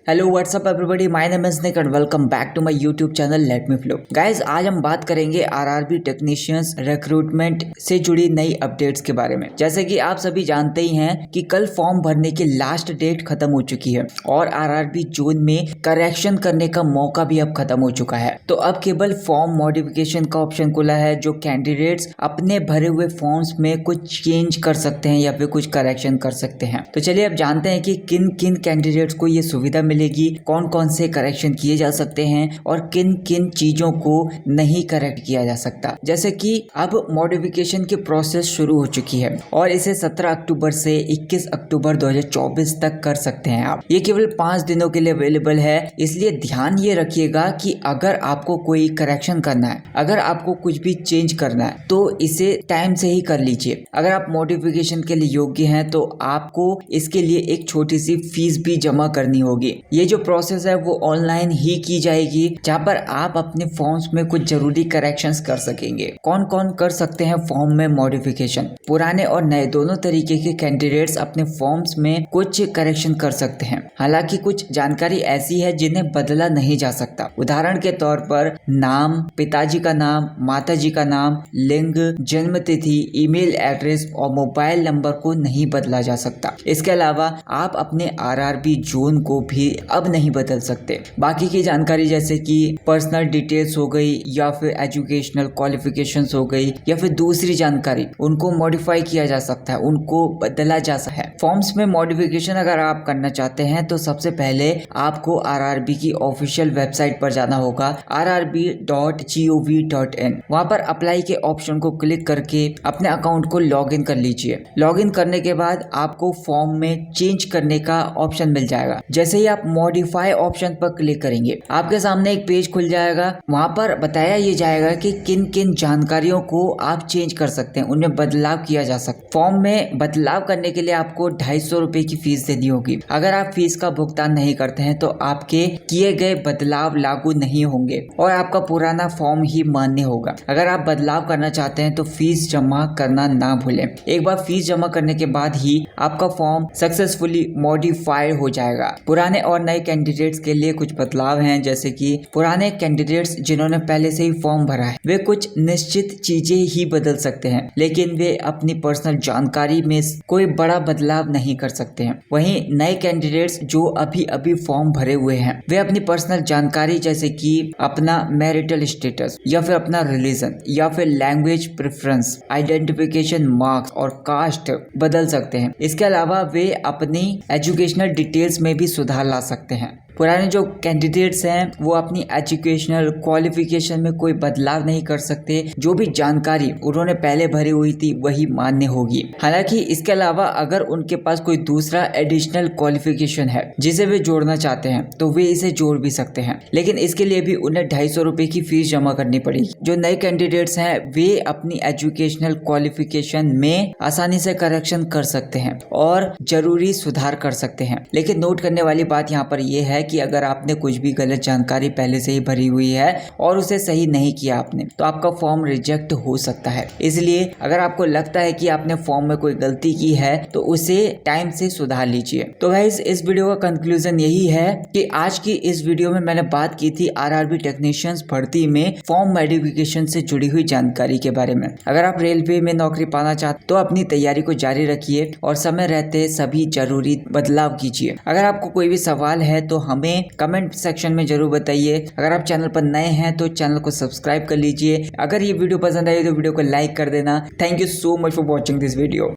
Hello what's up everybody, my name is Nick and welcome back to my YouTube channel let me flow. Guys, आज हम बात करेंगे RRB technicians recruitment से जुड़ी नई अपडेट्स के बारे में। जैसे कि आप सभी जानते ही हैं कि कल फॉर्म भरने की लास्ट डेट खत्म हो चुकी है और आरआरबी जोन में करेक्शन करने का मौका भी अब खत्म हो चुका है। तो अब केवल फॉर्म मॉडिफिकेशन का ऑप्शन खुला है, जो कैंडिडेट्स अपने भरे हुए फॉर्म्स में कुछ चेंज कर सकते हैं या फिर कुछ करेक्शन कर सकते हैं। तो चलिए अब जानते हैं कि किन किन कैंडिडेट्स को ये सुविधा मिलेगी, कौन कौन से करेक्शन किए जा सकते हैं और किन किन चीजों को नहीं करेक्ट किया जा सकता। जैसे कि अब मॉडिफिकेशन की प्रोसेस शुरू हो चुकी है और इसे 17 अक्टूबर से 21 अक्टूबर 2024 तक कर सकते हैं आप। ये केवल 5 दिनों के लिए अवेलेबल है, इसलिए ध्यान ये रखिएगा कि अगर आपको कोई करेक्शन करना है, अगर आपको कुछ भी चेंज करना है तो इसे टाइम से ही कर लीजिए। अगर आप मॉडिफिकेशन के लिए योग्य हैं तो आपको इसके लिए एक छोटी सी फीस भी जमा करनी होगी। ये जो प्रोसेस है वो ऑनलाइन ही की जाएगी, जहां पर आप अपने फॉर्म्स में कुछ जरूरी करेक्शंस कर सकेंगे। कौन कौन कर सकते हैं फॉर्म में मॉडिफिकेशन? पुराने और नए दोनों तरीके के कैंडिडेट्स अपने फॉर्म्स में कुछ करेक्शन कर सकते हैं। हालांकि कुछ जानकारी ऐसी है जिन्हें बदला नहीं जा सकता। उदाहरण के तौर पर नाम, पिताजी का नाम, माताजी का नाम, लिंग, जन्म तिथि, ईमेल एड्रेस और मोबाइल नंबर को नहीं बदला जा सकता। इसके अलावा आप अपने आरआरबी जोन को भी अब नहीं बदल सकते। बाकी की जानकारी जैसे कि पर्सनल डिटेल्स हो गई या फिर एजुकेशनल क्वालिफिकेशंस हो गई या फिर दूसरी जानकारी, उनको मॉडिफाई किया जा सकता है, उनको बदला जा सकता है। फॉर्म्स में मॉडिफिकेशन अगर आप करना चाहते हैं तो सबसे पहले आपको आरआरबी की ऑफिशियल वेबसाइट पर जाना होगा, rrb.gov.in। वहां पर अप्लाई के ऑप्शन को क्लिक करके अपने अकाउंट को लॉग इन कर लीजिए। लॉग इन करने के बाद आपको फॉर्म में चेंज करने का ऑप्शन मिल जाएगा। जैसे ही आप मॉडिफाई ऑप्शन पर क्लिक करेंगे, आपके सामने एक पेज खुल जाएगा। वहां पर बताया ये जाएगा कि किन किन जानकारियों को आप चेंज कर सकते हैं, उनमें बदलाव किया जा सकता है। फॉर्म में बदलाव करने के लिए आपको 250 रुपए की फीस देनी होगी। अगर आप फीस का भुगतान नहीं करते हैं तो आपके किए गए बदलाव लागू नहीं होंगे और आपका पुराना फॉर्म ही मान्य होगा। अगर आप बदलाव करना चाहते हैं तो फीस जमा करना ना भूलें। एक बार फीस जमा करने के बाद ही आपका फॉर्म सक्सेसफुली मॉडिफाइड हो जाएगा। पुराने और नए कैंडिडेट्स के लिए कुछ बदलाव हैं, जैसे कि पुराने कैंडिडेट्स जिन्होंने पहले से ही फॉर्म भरा है वे कुछ निश्चित चीजें ही बदल सकते हैं, लेकिन वे अपनी पर्सनल जानकारी में कोई बड़ा बदलाव नहीं कर सकते हैं। वहीं नए कैंडिडेट्स जो अभी अभी फॉर्म भरे हुए हैं वे अपनी पर्सनल जानकारी जैसे कि अपना मैरिटल स्टेटस या फिर अपना रिलीजन या फिर लैंग्वेज प्रेफरेंस, आइडेंटिफिकेशन मार्क्स और कास्ट बदल सकते हैं। इसके अलावा वे अपनी एजुकेशनल डिटेल्स में भी सुधार ला सकते हैं। पुराने जो कैंडिडेट्स हैं वो अपनी एजुकेशनल क्वालिफिकेशन में कोई बदलाव नहीं कर सकते। जो भी जानकारी उन्होंने पहले भरी हुई थी वही मान्य होगी। हालांकि इसके अलावा अगर उनके पास कोई दूसरा एडिशनल क्वालिफिकेशन है जिसे वे जोड़ना चाहते हैं तो वे इसे जोड़ भी सकते हैं, लेकिन इसके लिए भी उन्हें 250 रुपए की फीस जमा करनी पड़ेगी। जो नए कैंडिडेट्स हैं वे अपनी एजुकेशनल क्वालिफिकेशन में आसानी से करेक्शन कर सकते हैं और जरूरी सुधार कर सकते हैं। लेकिन नोट करने वाली बात यहाँ पर यह है कि अगर आपने कुछ भी गलत जानकारी पहले से ही भरी हुई है और उसे सही नहीं किया आपने तो आपका फॉर्म रिजेक्ट हो सकता है। इसलिए अगर आपको लगता है कि आपने फॉर्म में कोई गलती की है तो उसे टाइम से सुधार लीजिए। तो गाइस, इस वीडियो का कंक्लूजन यही है कि आज की इस वीडियो में मैंने बात की थी आरआरबी टेक्नीशियंस भर्ती में फॉर्म मॉडिफिकेशन से जुड़ी हुई जानकारी के बारे में। अगर आप रेलवे में नौकरी पाना चाहते तो अपनी तैयारी को जारी रखिए और समय रहते सभी जरूरी बदलाव कीजिए। अगर आपको कोई भी सवाल है तो हमें कमेंट सेक्शन में जरूर बताइए। अगर आप चैनल पर नए हैं तो चैनल को सब्सक्राइब कर लीजिए। अगर ये वीडियो पसंद आई तो वीडियो को लाइक कर देना। Thank you so much for watching this video.